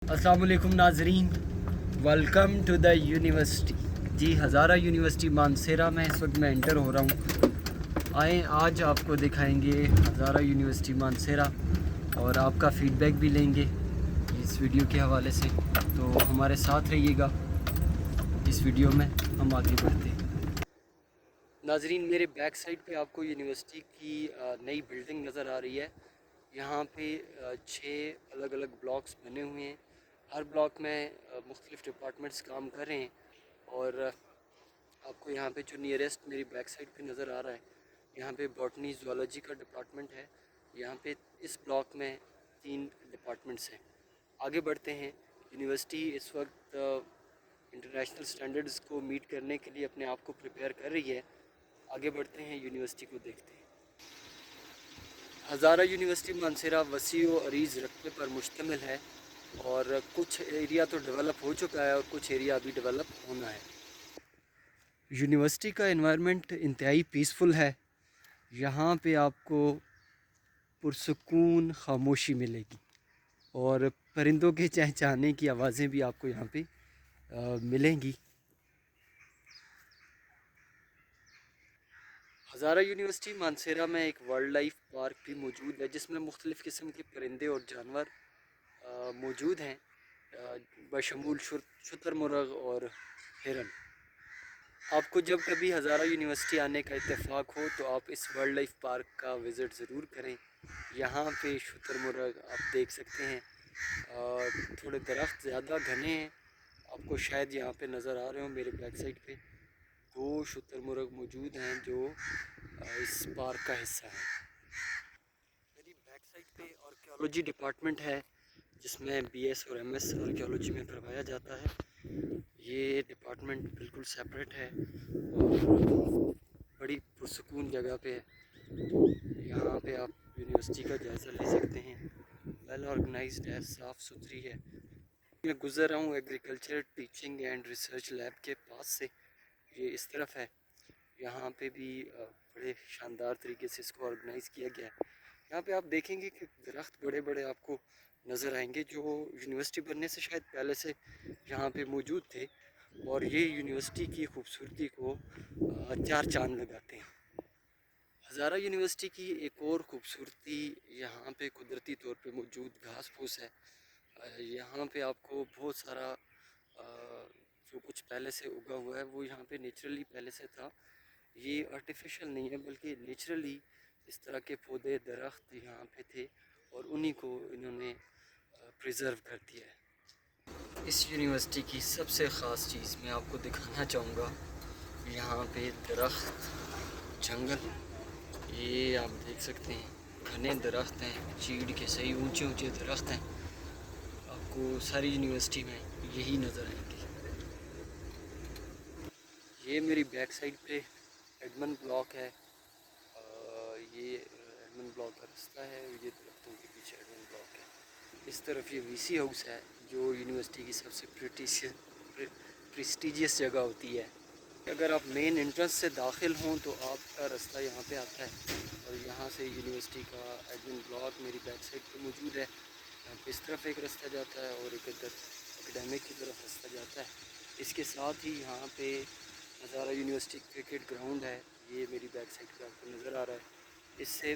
अस्सलाम वालेकुम नाजरीन, वेलकम टू द यूनिवर्सिटी। जी, हज़ारा यूनिवर्सिटी मानसेरा में इस वक्त मैं इंटर हो रहा हूँ। आए आज आपको दिखाएंगे हज़ारा यूनिवर्सिटी मानसेरा और आपका फ़ीडबैक भी लेंगे इस वीडियो के हवाले से, तो हमारे साथ रहिएगा। इस वीडियो में हम आगे बढ़ते हैं। नाजरीन, मेरे बैक साइड पे आपको यूनिवर्सिटी की नई बिल्डिंग नज़र आ रही है। यहाँ पे 6 अलग अलग ब्लॉक्स बने हुए हैं। हर ब्लॉक में मुख्तलिफ़ डिपार्टमेंट्स काम कर रहे हैं और आपको यहाँ पे जो नियरेस्ट मेरी बैक साइड पे नज़र आ रहा है, यहाँ पे बॉटनी ज़ूलॉजी का डिपार्टमेंट है। यहाँ पे इस ब्लॉक में 3 डिपार्टमेंट्स हैं। आगे बढ़ते हैं। यूनिवर्सिटी इस वक्त इंटरनेशनल स्टैंडर्ड्स को मीट करने के लिए अपने आप को प्रिपेयर कर रही है। आगे बढ़ते हैं, यूनिवर्सिटी को देखते हैं। हज़ारा यूनिवर्सिटी मानसेरा वसी व अरीज़ रकबे पर मुश्तमिल है और कुछ एरिया तो डेवलप हो चुका है और कुछ एरिया अभी डेवलप होना है। यूनिवर्सिटी का एनवायरनमेंट इंतहाई पीसफुल है। यहाँ पे आपको पुरसुकून खामोशी मिलेगी और परिंदों के चहचहाने की आवाज़ें भी आपको यहाँ पे मिलेंगी। हज़ारा यूनिवर्सिटी मानसेरा में एक वाइल्ड लाइफ पार्क भी मौजूद है, जिसमें मुख्तलिफ़ किस्म के परिंदे और जानवर मौजूद हैं, बशमूल शुतुरमुर्ग और हिरन। आपको जब कभी हज़ारा यूनिवर्सिटी आने का इत्तेफाक हो तो आप इस वाइल्ड लाइफ पार्क का विज़िट ज़रूर करें। यहाँ पे शुतुरमुर्ग आप देख सकते हैं। थोड़े दरख्त ज़्यादा घने हैं, आपको शायद यहाँ पे नज़र आ रहे हो। मेरे बैक साइड पे 2 शुतुरमुर्ग मौजूद हैं जो इस पार्क का हिस्सा है। मेरी बैक साइड पे आर्कियोलॉजी डिपार्टमेंट है, जिसमें BS और MS आर्कियोलॉजी में करवाया जाता है। ये डिपार्टमेंट बिल्कुल सेपरेट है और बड़ी पुरसुकून जगह पे है। यहाँ पे आप यूनिवर्सिटी का जायज़ा ले सकते हैं। वेल ऑर्गेनाइज्ड है, साफ़ सुथरी है। मैं गुज़र रहा हूँ agriculture teaching and research lab के पास से। ये इस तरफ है। यहाँ पे भी बड़े शानदार तरीके से इसको ऑर्गेनाइज़ किया गया है। यहाँ पे आप देखेंगे कि दरख्त बड़े बड़े आपको नज़र आएंगे, जो यूनिवर्सिटी बनने से शायद पहले से यहाँ पे मौजूद थे और ये यूनिवर्सिटी की खूबसूरती को 4 चांद लगाते हैं। हज़ारा यूनिवर्सिटी की एक और ख़ूबसूरती यहाँ पे कुदरती तौर पे मौजूद घास फूस है। यहाँ पे आपको बहुत सारा जो कुछ पहले से उगा हुआ है वो यहाँ पे नेचुरली पहले से था। ये आर्टिफिशियल नहीं है बल्कि नेचुरली इस तरह के पौधे दरख्त यहाँ पे थे और उन्हीं को इन्होंने प्रिज़र्व कर दिया है। इस यूनिवर्सिटी की सबसे ख़ास चीज़ मैं आपको दिखाना चाहूँगा। यहाँ पे दरख्त, जंगल, ये आप देख सकते हैं, घने दरख्त हैं, चीड़ के सही ऊंचे ऊंचे दरख्त हैं। आपको सारी यूनिवर्सिटी में यही नज़र आएंगे। ये मेरी बैक साइड पे एडमन ब्लॉक है। ये एडमन ब्लॉक का रास्ता है, ये दरख्तों के पीछे एडमन ब्लॉक है। इस तरफ ये VC हाउस है, जो यूनिवर्सिटी की सबसे प्रेस्टिजियस जगह होती है। अगर आप मेन एंट्रेंस से दाखिल हों तो आपका रास्ता यहाँ पे आता है और यहाँ से यूनिवर्सिटी का एडमिन ब्लॉक मेरी बैक साइड पे मौजूद है। यहाँ पे इस तरफ एक रास्ता जाता है और एक इधर एकेडमिक की तरफ रास्ता जाता है। इसके साथ ही यहाँ पे हज़ारा यूनिवर्सिटी क्रिकेट ग्राउंड है, ये मेरी बैक साइड पे आपको नज़र आ रहा है। इससे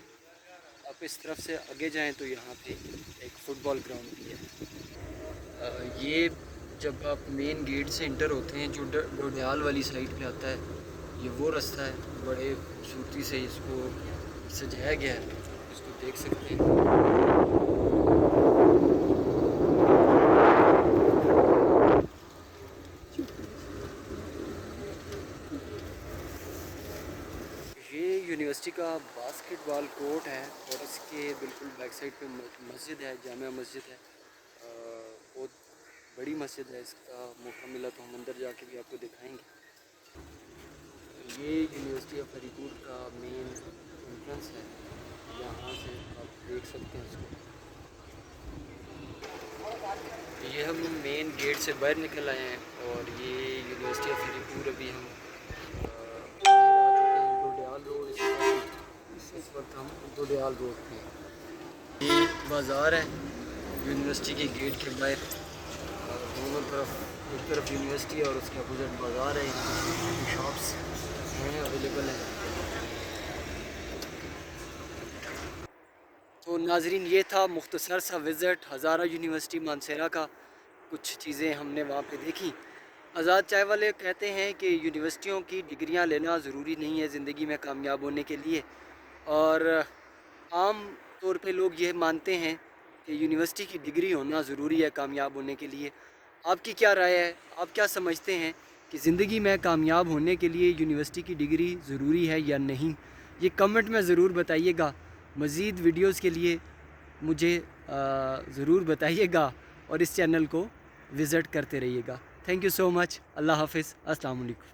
आप इस तरफ से आगे जाएँ तो यहाँ पे एक फ़ुटबॉल ग्राउंड भी है। ये जब आप मेन गेट से इंटर होते हैं जो डोडियाल वाली साइड पे आता है, ये वो रास्ता है। बड़े खूबसूरती से इसको सजाया गया है, इसको देख सकते हैं। ये यूनिवर्सिटी का बास्केटबॉल कोर्ट है और इसके बिल्कुल बैक साइड पे मस्जिद है, जामिया मस्जिद है। बहुत बड़ी मस्जिद है। इसका मौका मिला तो हम अंदर जाके भी आपको दिखाएंगे। ये यूनिवर्सिटी ऑफ फरीदपुर का मेन एंट्रेंस है, यहाँ से आप देख सकते हैं इसको। ये हम मेन गेट से बाहर निकल आए हैं और ये यूनिवर्सिटी ऑफ फरीदपुर अभी हम डोडियाल रोड, इस वक्त हम डोडियाल रोड पे हैं। ये बाज़ार है यूनिवर्सिटी के गेट के बाहर। दोनों तरफ एक तरफ यूनिवर्सिटी और उसके अपोजिट बाज़ार है, शॉप्स हैं अवेलेबल हैं। तो नाजरीन ये था मुख्तसर सा विज़िट हज़ारा यूनिवर्सिटी मानसेरा का। कुछ चीज़ें हमने वहाँ पे देखी। आज़ाद चाय वाले कहते हैं कि यूनिवर्सिटियों की डिग्रियाँ लेना ज़रूरी नहीं है ज़िंदगी में कामयाब होने के लिए, और आम तौर पे लोग ये मानते हैं कि यूनिवर्सिटी की डिग्री होना ज़रूरी है कामयाब होने के लिए। आपकी क्या राय है? आप क्या समझते हैं कि ज़िंदगी में कामयाब होने के लिए यूनिवर्सिटी की डिग्री ज़रूरी है या नहीं? ये कमेंट में ज़रूर बताइएगा। मज़ीद वीडियोज़ के लिए मुझे ज़रूर बताइएगा और इस चैनल को विज़िट करते रहिएगा। Thank you so much. अल्लाह हाफ़िज़। अस्सलाम वालेकुम।